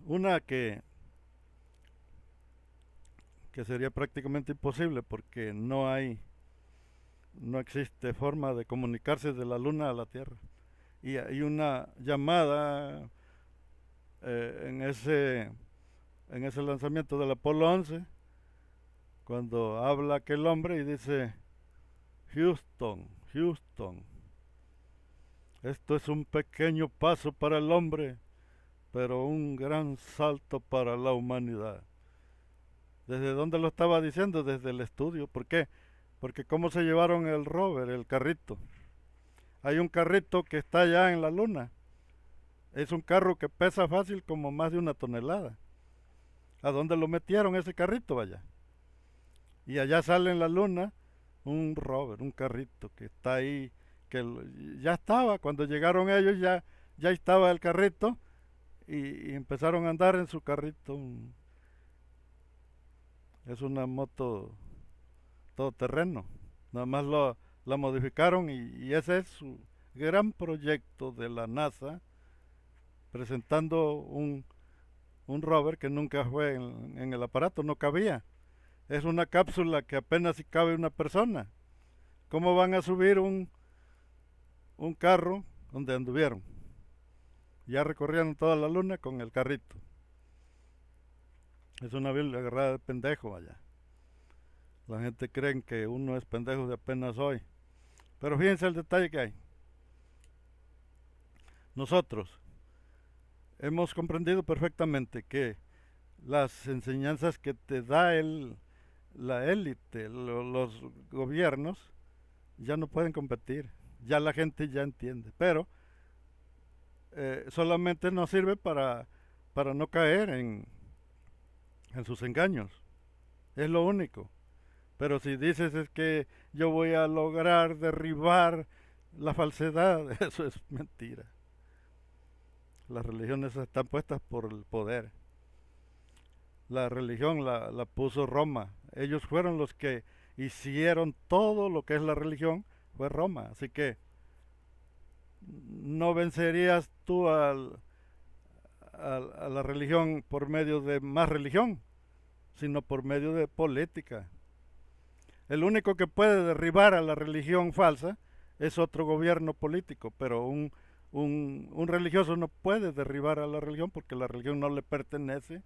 Una que sería prácticamente imposible porque no existe forma de comunicarse de la luna a la Tierra. Y hay una llamada en ese lanzamiento del Apolo 11, cuando habla aquel hombre y dice: Houston, Houston, esto es un pequeño paso para el hombre, pero un gran salto para la humanidad. ¿Desde dónde lo estaba diciendo? Desde el estudio. ¿Por qué? Porque cómo se llevaron el rover, el carrito. Hay un carrito que está allá en la luna. Es un carro que pesa fácil como más de 1 tonelada. ¿A dónde lo metieron ese carrito, vaya? Y allá sale en la luna un rover, un carrito que está ahí, ya estaba, cuando llegaron ellos ya estaba el carrito y empezaron a andar en su carrito. Es una moto todoterreno. Nada más la modificaron y ese es su gran proyecto de la NASA, presentando un rover que nunca fue en el aparato, no cabía. Es una cápsula que apenas si cabe una persona. ¿Cómo van a subir un carro donde anduvieron? Ya recorrieron toda la luna con el carrito. Es una vil agarrada de pendejo allá. La gente cree que uno es pendejo de apenas hoy. Pero fíjense el detalle que hay. Nosotros hemos comprendido perfectamente que las enseñanzas que te da la élite, los gobiernos, ya no pueden competir. Ya la gente ya entiende. Pero solamente nos sirve para no caer en sus engaños. Es lo único. Pero si dices es que yo voy a lograr derribar la falsedad, eso es mentira. Las religiones están puestas por el poder. La religión la puso Roma. Ellos fueron los que hicieron todo lo que es la religión, fue Roma. Así que no vencerías tú a la religión por medio de más religión, sino por medio de política. El único que puede derribar a la religión falsa es otro gobierno político, pero un religioso no puede derribar a la religión porque la religión no le pertenece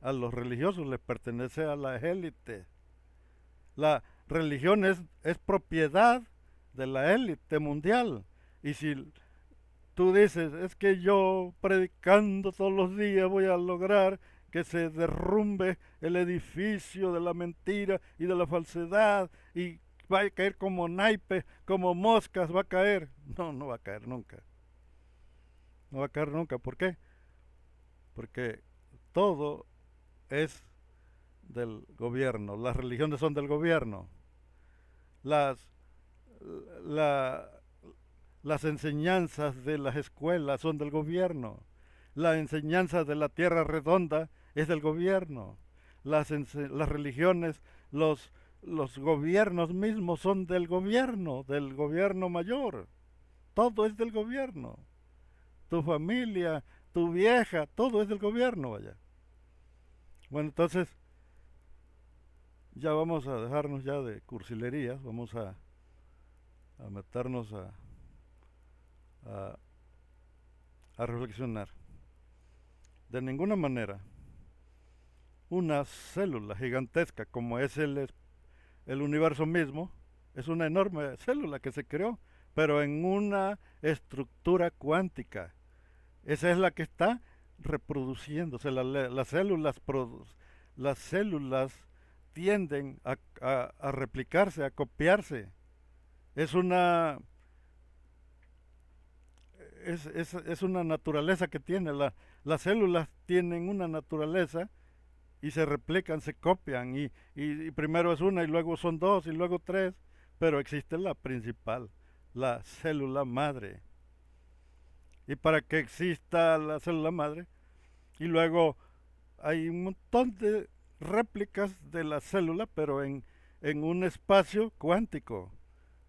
a los religiosos, le pertenece a la élite. La religión es propiedad de la élite mundial. Y si tú dices, es que yo predicando todos los días voy a lograr que se derrumbe el edificio de la mentira y de la falsedad y va a caer como naipes, como moscas, va a caer. No, no va a caer nunca. No va a caer nunca. ¿Por qué? Porque todo es del gobierno. Las religiones son del gobierno. Las, la, las enseñanzas de las escuelas son del gobierno. La enseñanza de la tierra redonda es del gobierno. Las religiones, los gobiernos mismos son del gobierno mayor. Todo es del gobierno. Tu familia, tu vieja, todo es del gobierno, vaya. Bueno, entonces ya vamos a dejarnos ya de cursilerías, vamos a meternos a, a reflexionar. De ninguna manera una célula gigantesca como es el universo mismo, es una enorme célula que se creó, pero en una estructura cuántica. Esa es la que está reproduciéndose. Las células tienden a replicarse, a copiarse. Es una, es una naturaleza que tiene. Las células tienen una naturaleza y se replican, se copian. Y primero es una y luego son dos y luego tres. Pero existe la principal, la célula madre. Y para que exista la célula madre, y luego hay un montón de réplicas de la célula, pero en un espacio cuántico.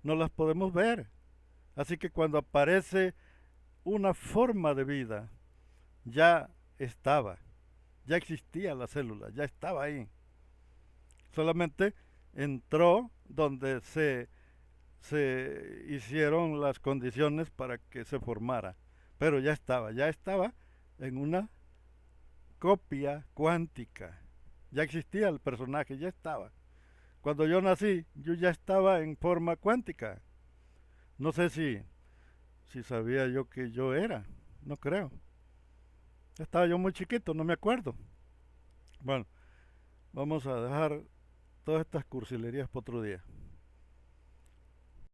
No las podemos ver. Así que cuando aparece una forma de vida, ya estaba, ya existía la célula, ya estaba ahí. Solamente entró donde se hicieron las condiciones para que se formara. Pero ya estaba en una copia cuántica. Ya existía el personaje, ya estaba. Cuando yo nací, yo ya estaba en forma cuántica. No sé si sabía yo que yo era, no creo. Estaba yo muy chiquito, no me acuerdo. Bueno, vamos a dejar todas estas cursilerías para otro día.